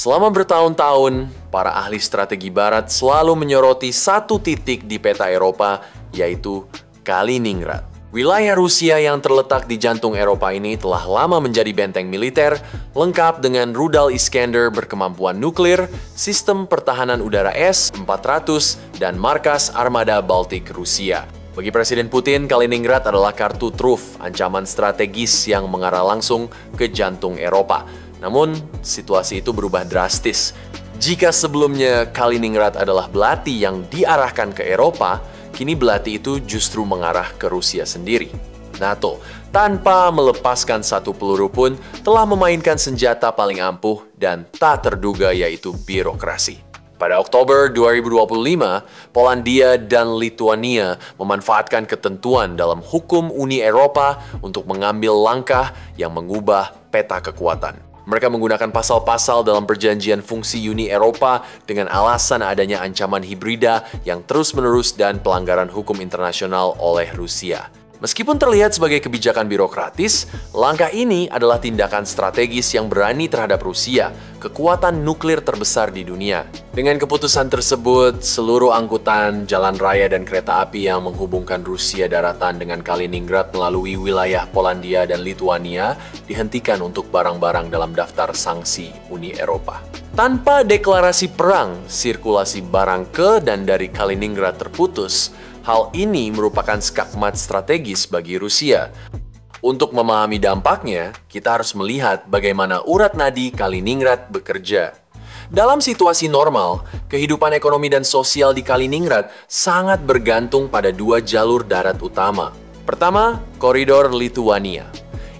Selama bertahun-tahun, para ahli strategi Barat selalu menyoroti satu titik di peta Eropa, yaitu Kaliningrad. Wilayah Rusia yang terletak di jantung Eropa ini telah lama menjadi benteng militer, lengkap dengan rudal Iskander berkemampuan nuklir, sistem pertahanan udara S-400, dan markas armada Baltik Rusia. Bagi Presiden Putin, Kaliningrad adalah kartu truf, ancaman strategis yang mengarah langsung ke jantung Eropa. Namun, situasi itu berubah drastis. Jika sebelumnya Kaliningrad adalah belati yang diarahkan ke Eropa, kini belati itu justru mengarah ke Rusia sendiri. NATO, tanpa melepaskan satu peluru pun, telah memainkan senjata paling ampuh dan tak terduga, yaitu birokrasi. Pada Oktober 2025, Polandia dan Lituania memanfaatkan ketentuan dalam hukum Uni Eropa untuk mengambil langkah yang mengubah peta kekuatan. Mereka menggunakan pasal-pasal dalam perjanjian fungsi Uni Eropa dengan alasan adanya ancaman hibrida yang terus-menerus dan pelanggaran hukum internasional oleh Rusia. Meskipun terlihat sebagai kebijakan birokratis, langkah ini adalah tindakan strategis yang berani terhadap Rusia, kekuatan nuklir terbesar di dunia. Dengan keputusan tersebut, seluruh angkutan, jalan raya, dan kereta api yang menghubungkan Rusia daratan dengan Kaliningrad melalui wilayah Polandia dan Lituania dihentikan untuk barang-barang dalam daftar sanksi Uni Eropa. Tanpa deklarasi perang, sirkulasi barang ke dan dari Kaliningrad terputus. Hal ini merupakan skakmat strategis bagi Rusia. Untuk memahami dampaknya, kita harus melihat bagaimana urat nadi Kaliningrad bekerja. Dalam situasi normal, kehidupan ekonomi dan sosial di Kaliningrad sangat bergantung pada dua jalur darat utama. Pertama, koridor Lituania.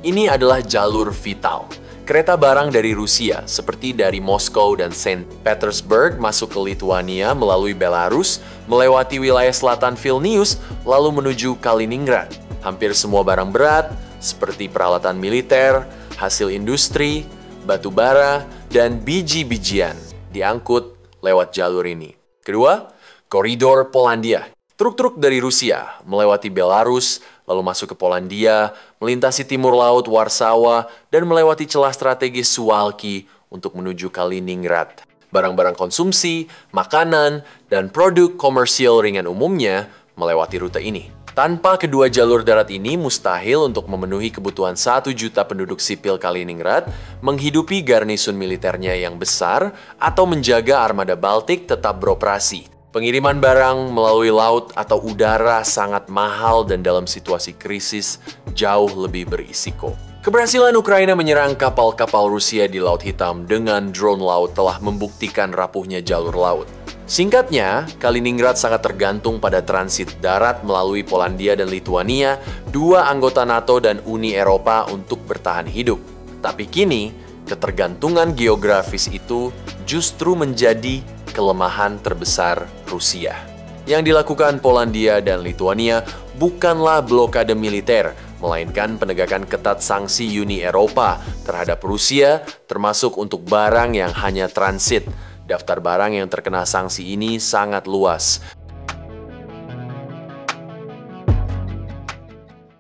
Ini adalah jalur vital. Kereta barang dari Rusia, seperti dari Moskow dan Saint Petersburg, masuk ke Lituania melalui Belarus, melewati wilayah selatan Vilnius, lalu menuju Kaliningrad. Hampir semua barang berat, seperti peralatan militer, hasil industri, batu bara, dan biji-bijian, diangkut lewat jalur ini. Kedua, koridor Polandia. Truk-truk dari Rusia melewati Belarus, lalu masuk ke Polandia, melintasi timur laut Warsawa, dan melewati celah strategis Suwalki untuk menuju Kaliningrad. Barang-barang konsumsi, makanan, dan produk komersial ringan umumnya melewati rute ini. Tanpa kedua jalur darat ini, mustahil untuk memenuhi kebutuhan 1 juta penduduk sipil Kaliningrad, menghidupi garnisun militernya yang besar, atau menjaga armada Baltik tetap beroperasi. Pengiriman barang melalui laut atau udara sangat mahal dan dalam situasi krisis jauh lebih berisiko. Keberhasilan Ukraina menyerang kapal-kapal Rusia di Laut Hitam dengan drone laut telah membuktikan rapuhnya jalur laut. Singkatnya, Kaliningrad sangat tergantung pada transit darat melalui Polandia dan Lituania, dua anggota NATO dan Uni Eropa untuk bertahan hidup. Tapi kini, ketergantungan geografis itu justru menjadi kelemahan terbesar Rusia. Yang dilakukan Polandia dan Lituania bukanlah blokade militer, melainkan penegakan ketat sanksi Uni Eropa terhadap Rusia, termasuk untuk barang yang hanya transit. Daftar barang yang terkena sanksi ini sangat luas.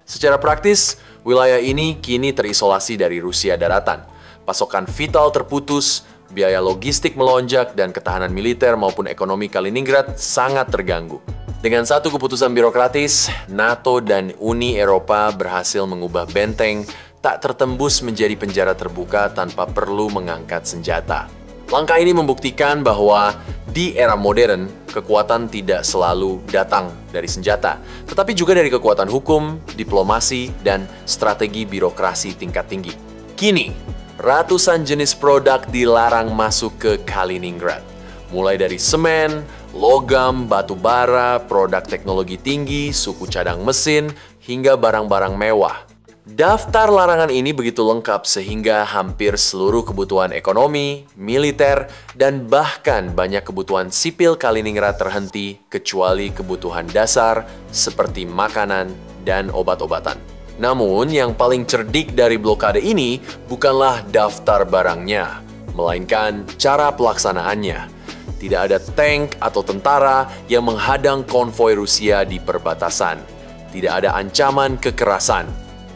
Secara praktis, wilayah ini kini terisolasi dari Rusia daratan. Pasokan vital terputus, biaya logistik melonjak, dan ketahanan militer maupun ekonomi Kaliningrad sangat terganggu. Dengan satu keputusan birokratis, NATO dan Uni Eropa berhasil mengubah benteng tak tertembus menjadi penjara terbuka tanpa perlu mengangkat senjata. Langkah ini membuktikan bahwa di era modern, kekuatan tidak selalu datang dari senjata, tetapi juga dari kekuatan hukum, diplomasi, dan strategi birokrasi tingkat tinggi. Kini, ratusan jenis produk dilarang masuk ke Kaliningrad. Mulai dari semen, logam, batu bara, produk teknologi tinggi, suku cadang mesin, hingga barang-barang mewah. Daftar larangan ini begitu lengkap sehingga hampir seluruh kebutuhan ekonomi, militer, dan bahkan banyak kebutuhan sipil Kaliningrad terhenti kecuali kebutuhan dasar seperti makanan dan obat-obatan. Namun, yang paling cerdik dari blokade ini bukanlah daftar barangnya, melainkan cara pelaksanaannya. Tidak ada tank atau tentara yang menghadang konvoi Rusia di perbatasan. Tidak ada ancaman kekerasan.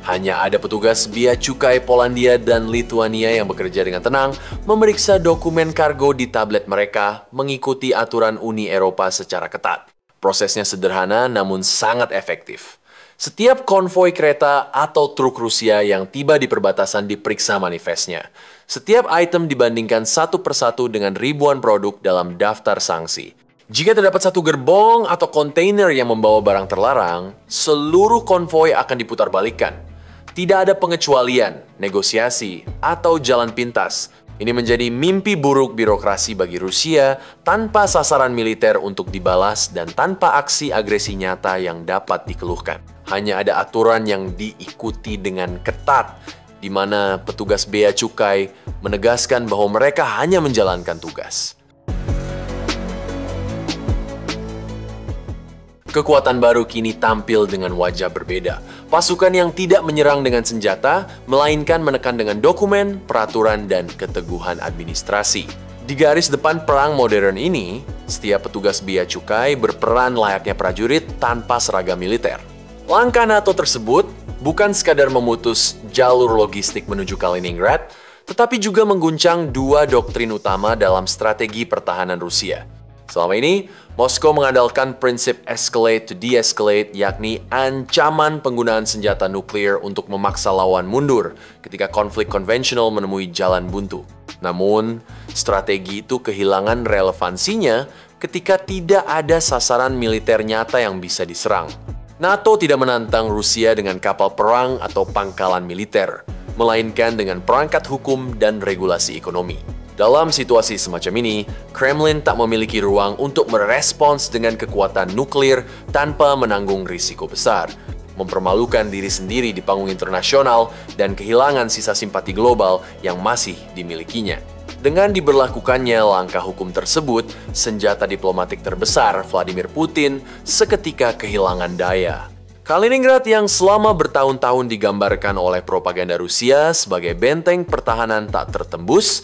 Hanya ada petugas bea cukai Polandia dan Lituania yang bekerja dengan tenang, memeriksa dokumen kargo di tablet mereka, mengikuti aturan Uni Eropa secara ketat. Prosesnya sederhana namun sangat efektif. Setiap konvoi kereta atau truk Rusia yang tiba di perbatasan diperiksa manifestnya. Setiap item dibandingkan satu persatu dengan ribuan produk dalam daftar sanksi. Jika terdapat satu gerbong atau kontainer yang membawa barang terlarang, seluruh konvoi akan diputarbalikkan. Tidak ada pengecualian, negosiasi, atau jalan pintas. Ini menjadi mimpi buruk birokrasi bagi Rusia tanpa sasaran militer untuk dibalas dan tanpa aksi agresi nyata yang dapat dikeluhkan. Hanya ada aturan yang diikuti dengan ketat, di mana petugas bea cukai menegaskan bahwa mereka hanya menjalankan tugas. Kekuatan baru kini tampil dengan wajah berbeda. Pasukan yang tidak menyerang dengan senjata, melainkan menekan dengan dokumen, peraturan, dan keteguhan administrasi. Di garis depan perang modern ini, setiap petugas bea cukai berperan layaknya prajurit tanpa seragam militer. Langkah NATO tersebut bukan sekadar memutus jalur logistik menuju Kaliningrad, tetapi juga mengguncang dua doktrin utama dalam strategi pertahanan Rusia. Selama ini, Moskow mengandalkan prinsip escalate to de-escalate, yakni ancaman penggunaan senjata nuklir untuk memaksa lawan mundur ketika konflik konvensional menemui jalan buntu. Namun, strategi itu kehilangan relevansinya ketika tidak ada sasaran militer nyata yang bisa diserang. NATO tidak menantang Rusia dengan kapal perang atau pangkalan militer, melainkan dengan perangkat hukum dan regulasi ekonomi. Dalam situasi semacam ini, Kremlin tak memiliki ruang untuk merespons dengan kekuatan nuklir tanpa menanggung risiko besar, mempermalukan diri sendiri di panggung internasional, dan kehilangan sisa simpati global yang masih dimilikinya. Dengan diberlakukannya langkah hukum tersebut, senjata diplomatik terbesar Vladimir Putin seketika kehilangan daya. Kaliningrad yang selama bertahun-tahun digambarkan oleh propaganda Rusia sebagai benteng pertahanan tak tertembus,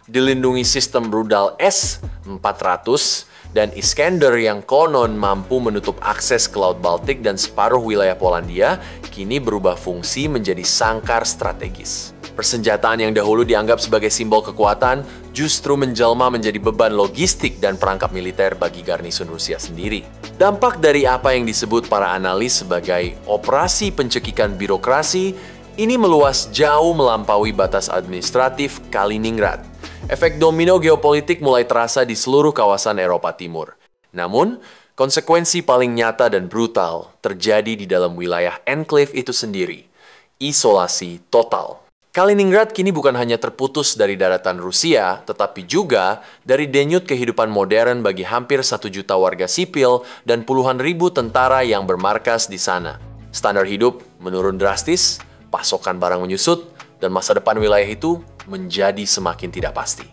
dilindungi sistem rudal S-400 dan Iskander yang konon mampu menutup akses ke Laut Baltik dan separuh wilayah Polandia, kini berubah fungsi menjadi sangkar strategis. Persenjataan yang dahulu dianggap sebagai simbol kekuatan justru menjelma menjadi beban logistik dan perangkap militer bagi garnisun Rusia sendiri. Dampak dari apa yang disebut para analis sebagai operasi pencekikan birokrasi ini meluas jauh melampaui batas administratif Kaliningrad. Efek domino geopolitik mulai terasa di seluruh kawasan Eropa Timur. Namun, konsekuensi paling nyata dan brutal terjadi di dalam wilayah enclave itu sendiri. Isolasi total. Kaliningrad kini bukan hanya terputus dari daratan Rusia, tetapi juga dari denyut kehidupan modern bagi hampir 1 juta warga sipil dan puluhan ribu tentara yang bermarkas di sana. Standar hidup menurun drastis, pasokan barang menyusut, dan masa depan wilayah itu menjadi semakin tidak pasti.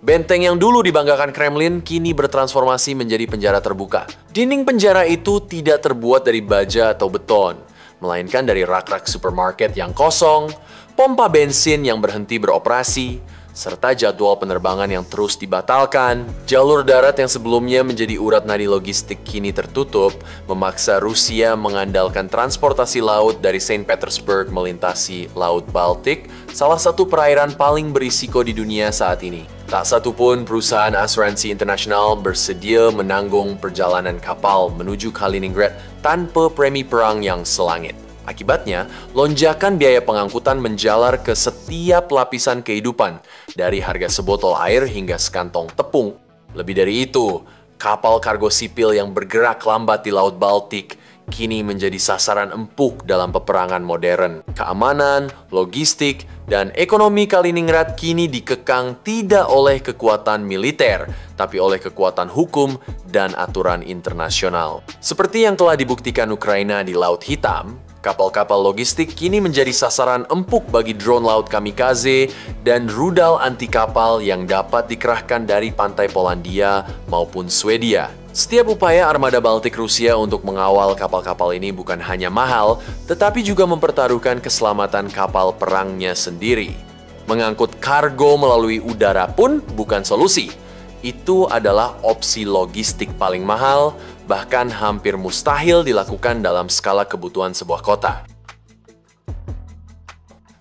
Benteng yang dulu dibanggakan Kremlin kini bertransformasi menjadi penjara terbuka. Dinding penjara itu tidak terbuat dari baja atau beton, melainkan dari rak-rak supermarket yang kosong, pompa bensin yang berhenti beroperasi, serta jadwal penerbangan yang terus dibatalkan. Jalur darat yang sebelumnya menjadi urat nadi logistik kini tertutup, memaksa Rusia mengandalkan transportasi laut dari Saint Petersburg melintasi Laut Baltik, salah satu perairan paling berisiko di dunia saat ini. Tak satu pun perusahaan asuransi internasional bersedia menanggung perjalanan kapal menuju Kaliningrad tanpa premi perang yang selangit. Akibatnya, lonjakan biaya pengangkutan menjalar ke setiap lapisan kehidupan, dari harga sebotol air hingga sekantong tepung. Lebih dari itu, kapal kargo sipil yang bergerak lambat di Laut Baltik kini menjadi sasaran empuk dalam peperangan modern. Keamanan, logistik, dan ekonomi Kaliningrad kini dikekang tidak oleh kekuatan militer, tapi oleh kekuatan hukum dan aturan internasional. Seperti yang telah dibuktikan Ukraina di Laut Hitam, kapal-kapal logistik kini menjadi sasaran empuk bagi drone laut kamikaze dan rudal anti kapal yang dapat dikerahkan dari pantai Polandia maupun Swedia. Setiap upaya armada Baltik Rusia untuk mengawal kapal-kapal ini bukan hanya mahal, tetapi juga mempertaruhkan keselamatan kapal perangnya sendiri. Mengangkut kargo melalui udara pun bukan solusi. Itu adalah opsi logistik paling mahal, bahkan hampir mustahil dilakukan dalam skala kebutuhan sebuah kota.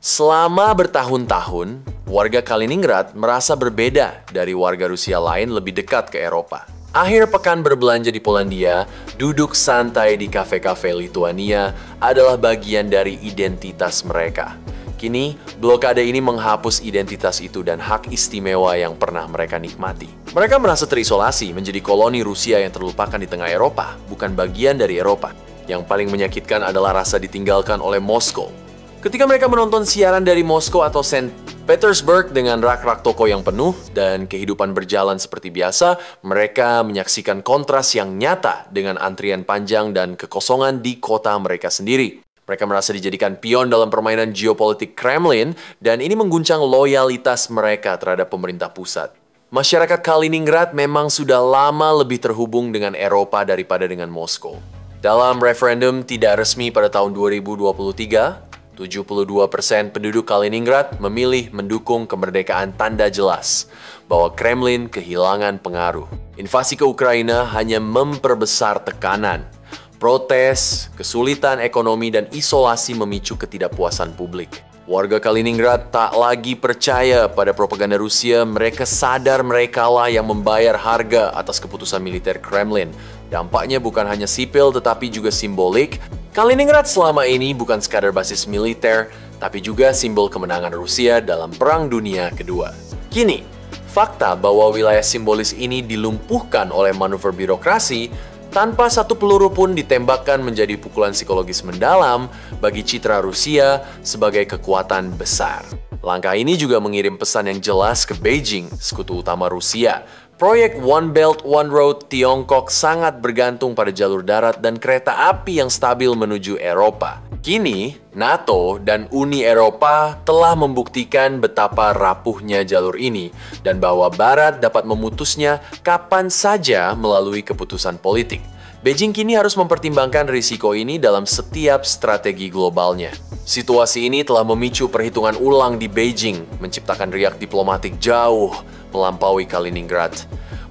Selama bertahun-tahun, warga Kaliningrad merasa berbeda dari warga Rusia lain lebih dekat ke Eropa. Akhir pekan berbelanja di Polandia, duduk santai di kafe-kafe Lituania adalah bagian dari identitas mereka. Kini, blokade ini menghapus identitas itu dan hak istimewa yang pernah mereka nikmati. Mereka merasa terisolasi menjadi koloni Rusia yang terlupakan di tengah Eropa, bukan bagian dari Eropa. Yang paling menyakitkan adalah rasa ditinggalkan oleh Moskow. Ketika mereka menonton siaran dari Moskow atau St. Petersburg dengan rak-rak toko yang penuh dan kehidupan berjalan seperti biasa, mereka menyaksikan kontras yang nyata dengan antrian panjang dan kekosongan di kota mereka sendiri. Mereka merasa dijadikan pion dalam permainan geopolitik Kremlin dan ini mengguncang loyalitas mereka terhadap pemerintah pusat. Masyarakat Kaliningrad memang sudah lama lebih terhubung dengan Eropa daripada dengan Moskow. Dalam referendum tidak resmi pada tahun 2023, 72% penduduk Kaliningrad memilih mendukung kemerdekaan tanda jelas bahwa Kremlin kehilangan pengaruh. Invasi ke Ukraina hanya memperbesar tekanan. Protes, kesulitan ekonomi, dan isolasi memicu ketidakpuasan publik. Warga Kaliningrad tak lagi percaya pada propaganda Rusia. Mereka sadar merekalah yang membayar harga atas keputusan militer Kremlin. Dampaknya bukan hanya sipil tetapi juga simbolik. Kaliningrad selama ini bukan sekadar basis militer, tapi juga simbol kemenangan Rusia dalam Perang Dunia Kedua. Kini, fakta bahwa wilayah simbolis ini dilumpuhkan oleh manuver birokrasi tanpa satu peluru pun ditembakkan menjadi pukulan psikologis mendalam bagi citra Rusia sebagai kekuatan besar. Langkah ini juga mengirim pesan yang jelas ke Beijing, sekutu utama Rusia. Proyek One Belt One Road Tiongkok sangat bergantung pada jalur darat dan kereta api yang stabil menuju Eropa. Kini, NATO dan Uni Eropa telah membuktikan betapa rapuhnya jalur ini dan bahwa Barat dapat memutusnya kapan saja melalui keputusan politik. Beijing kini harus mempertimbangkan risiko ini dalam setiap strategi globalnya. Situasi ini telah memicu perhitungan ulang di Beijing, menciptakan riak diplomatik jauh melampaui Kaliningrad.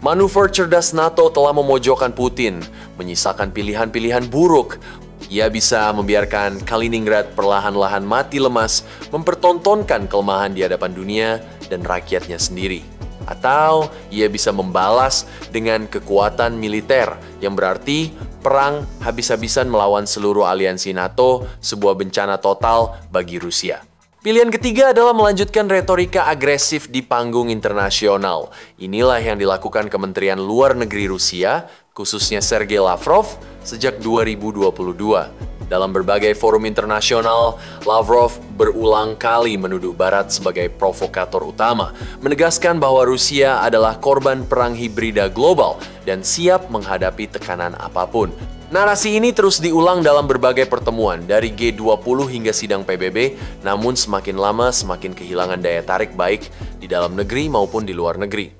Manuver cerdas NATO telah memojokkan Putin, menyisakan pilihan-pilihan buruk. Ia bisa membiarkan Kaliningrad perlahan-lahan mati lemas, mempertontonkan kelemahan di hadapan dunia dan rakyatnya sendiri. Atau ia bisa membalas dengan kekuatan militer, yang berarti perang habis-habisan melawan seluruh aliansi NATO, sebuah bencana total bagi Rusia. Pilihan ketiga adalah melanjutkan retorika agresif di panggung internasional. Inilah yang dilakukan Kementerian Luar Negeri Rusia, khususnya Sergei Lavrov, sejak 2022. Dalam berbagai forum internasional, Lavrov berulang kali menuduh Barat sebagai provokator utama, menegaskan bahwa Rusia adalah korban perang hibrida global dan siap menghadapi tekanan apapun. Narasi ini terus diulang dalam berbagai pertemuan, dari G20 hingga sidang PBB, namun semakin lama semakin kehilangan daya tarik baik di dalam negeri maupun di luar negeri.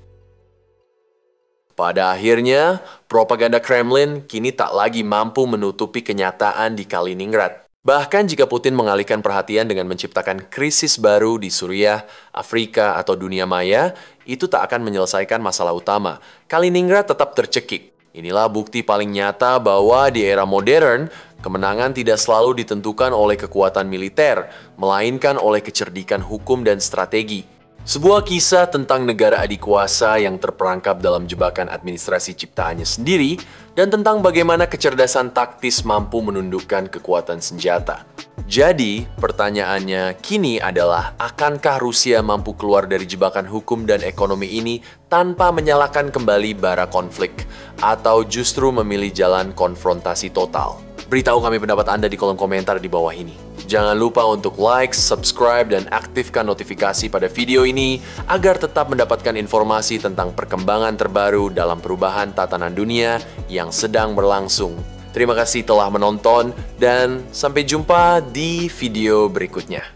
Pada akhirnya, propaganda Kremlin kini tak lagi mampu menutupi kenyataan di Kaliningrad. Bahkan jika Putin mengalihkan perhatian dengan menciptakan krisis baru di Suriah, Afrika, atau dunia maya, itu tak akan menyelesaikan masalah utama. Kaliningrad tetap tercekik. Inilah bukti paling nyata bahwa di era modern, kemenangan tidak selalu ditentukan oleh kekuatan militer, melainkan oleh kecerdikan hukum dan strategi. Sebuah kisah tentang negara adikuasa yang terperangkap dalam jebakan administrasi ciptaannya sendiri, dan tentang bagaimana kecerdasan taktis mampu menundukkan kekuatan senjata. Jadi, pertanyaannya kini adalah, akankah Rusia mampu keluar dari jebakan hukum dan ekonomi ini tanpa menyalakan kembali bara konflik, atau justru memilih jalan konfrontasi total? Beritahu kami pendapat Anda di kolom komentar di bawah ini. Jangan lupa untuk like, subscribe, dan aktifkan notifikasi pada video ini agar tetap mendapatkan informasi tentang perkembangan terbaru dalam perubahan tatanan dunia yang sedang berlangsung. Terima kasih telah menonton dan sampai jumpa di video berikutnya.